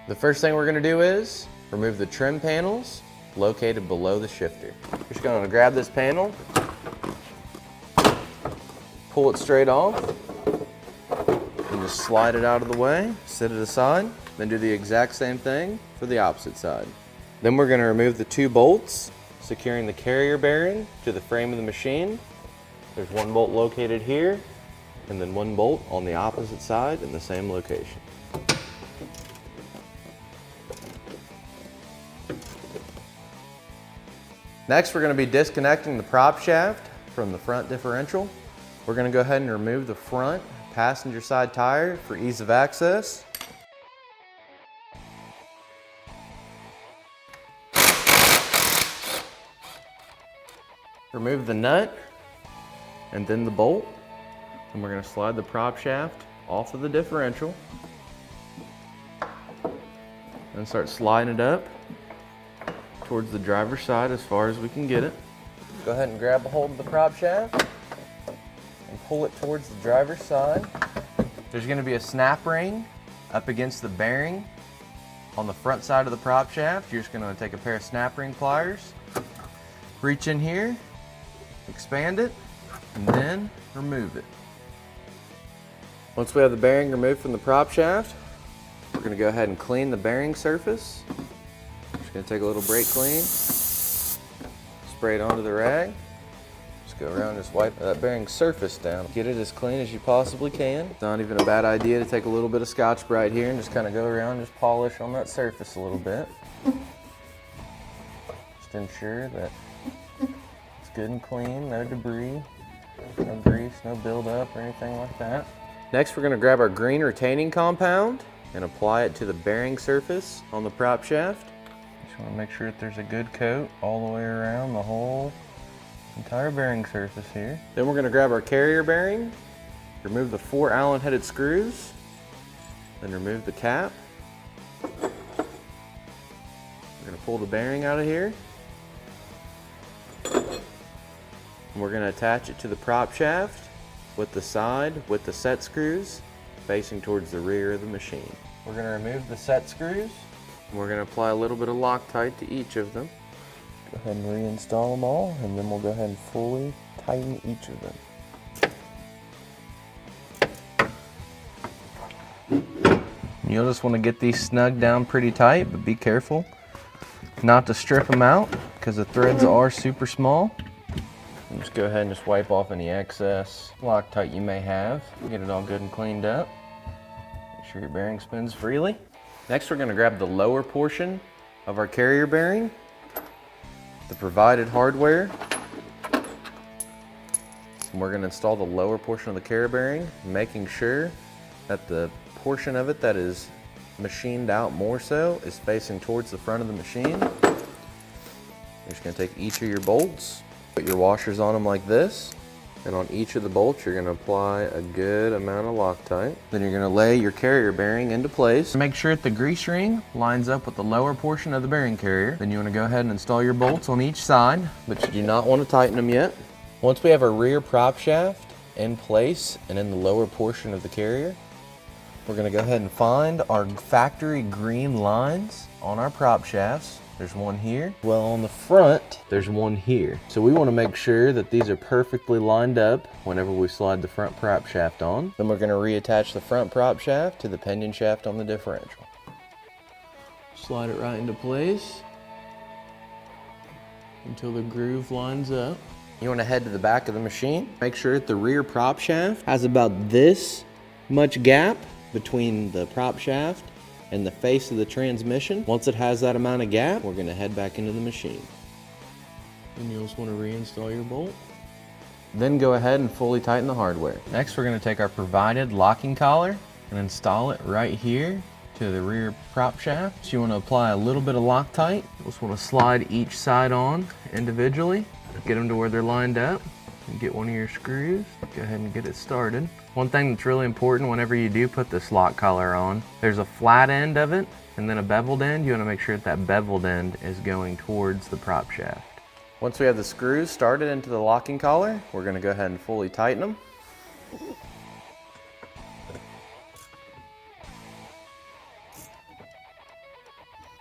The first thing we're going to do is remove the trim panels located below the shifter. You're just going to grab this panel, pull it straight off, and just slide it out of the way, set it aside, then do the exact same thing for the opposite side. Then we're going to remove the 2 bolts securing the carrier bearing to the frame of the machine. There's 1 bolt located here, and then 1 bolt on the opposite side in the same location. Next, we're going to be disconnecting the prop shaft from the front differential. We're going to go ahead and remove the front passenger side tire for ease of access. Remove the nut and then the bolt, and we're going to slide the prop shaft off of the differential and start sliding it up towards the driver's side as far as we can get it. Go ahead and grab a hold of the prop shaft and pull it towards the driver's side. There's going to be a snap ring up against the bearing on the front side of the prop shaft. You're just going to take a pair of snap ring pliers, reach in here, expand it, and then remove it. Once we have the bearing removed from the prop shaft, we're going to go ahead and clean the bearing surface. Just going to take a little brake clean, spray it onto the rag, just go around and just wipe that bearing surface down. Get it as clean as you possibly can. It's not even a bad idea to take a little bit of Scotch-Brite here and just kind of go around and just polish on that surface a little bit. Just ensure that it's good and clean, no debris, no grease, no buildup or anything like that. Next, we're going to grab our green retaining compound and apply it to the bearing surface on the prop shaft. Just want to make sure that there's a good coat all the way around the whole entire bearing surface here. Then we're going to grab our carrier bearing, remove the 4 Allen headed screws, then remove the cap. We're going to pull the bearing out of here. And we're going to attach it to the prop shaft with the side with the set screws facing towards the rear of the machine. We're going to remove the set screws and we're going to apply a little bit of Loctite to each of them. Go ahead and reinstall them all, and then we'll go ahead and fully tighten each of them. You'll just want to get these snug down pretty tight, but be careful not to strip them out because the threads are super small. And just go ahead and just wipe off any excess Loctite you may have. Get it all good and cleaned up. Make sure your bearing spins freely. Next, we're going to grab the lower portion of our carrier bearing, the provided hardware, and we're going to install the lower portion of the carrier bearing, making sure that the portion of it that is machined out more so is facing towards the front of the machine. You're just going to take each of your bolts, put your washers on them like this, and on each of the bolts you're going to apply a good amount of Loctite. Then you're going to lay your carrier bearing into place. Make sure that the grease ring lines up with the lower portion of the bearing carrier. Then you want to go ahead and install your bolts on each side, but you do not want to tighten them yet. Once we have our rear prop shaft in place and in the lower portion of the carrier, we're going to go ahead and find our factory green lines on our prop shafts. There's one here. Well, on the front, there's one here. So we want to make sure that these are perfectly lined up whenever we slide the front prop shaft on. Then we're going to reattach the front prop shaft to the pinion shaft on the differential. Slide it right into place until the groove lines up. You want to head to the back of the machine. Make sure that the rear prop shaft has about this much gap between the prop shaft and the face of the transmission. Once it has that amount of gap, we're going to head back into the machine. And you'll just want to reinstall your bolt. Then go ahead and fully tighten the hardware. Next, we're going to take our provided locking collar and install it right here to the rear prop shaft. So you want to apply a little bit of Loctite. You just want to slide each side on individually. Get them to where they're lined up. And get one of your screws. Go ahead and get it started. One thing that's really important whenever you do put this lock collar on, there's a flat end of it and then a beveled end. You want to make sure that that beveled end is going towards the prop shaft. Once we have the screws started into the locking collar, we're going to go ahead and fully tighten them.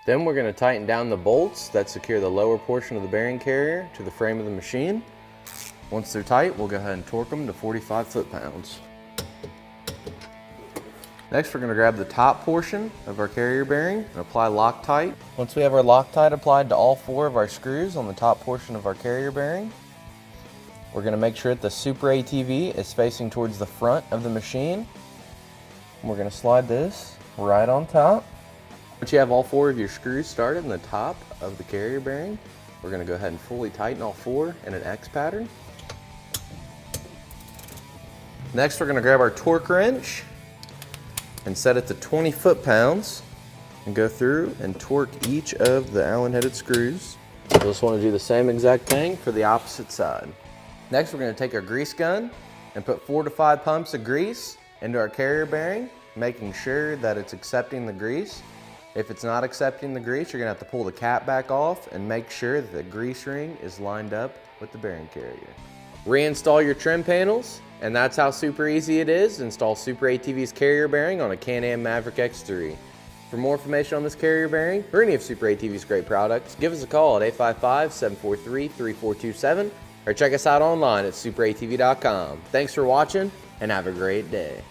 Then we're going to tighten down the bolts that secure the lower portion of the bearing carrier to the frame of the machine. Once they're tight, we'll go ahead and torque them to 45 foot-pounds. Next, we're going to grab the top portion of our carrier bearing and apply Loctite. Once we have our Loctite applied to all 4 of our screws on the top portion of our carrier bearing, we're going to make sure that the SuperATV is facing towards the front of the machine. We're going to slide this right on top. Once you have all 4 of your screws started in the top of the carrier bearing, we're going to go ahead and fully tighten all 4 in an X pattern. Next, we're going to grab our torque wrench and set it to 20 foot-pounds and go through and torque each of the Allen-headed screws. You'll just want to do the same exact thing for the opposite side. Next, we're going to take our grease gun and put 4 to 5 pumps of grease into our carrier bearing, making sure that it's accepting the grease. If it's not accepting the grease, you're going to have to pull the cap back off and make sure that the grease ring is lined up with the bearing carrier. Reinstall your trim panels, and that's how super easy it is to install SuperATV's carrier bearing on a Can-Am Maverick X3. For more information on this carrier bearing or any of SuperATV's great products, give us a call at 855-743-3427 or check us out online at superatv.com. Thanks for watching and have a great day.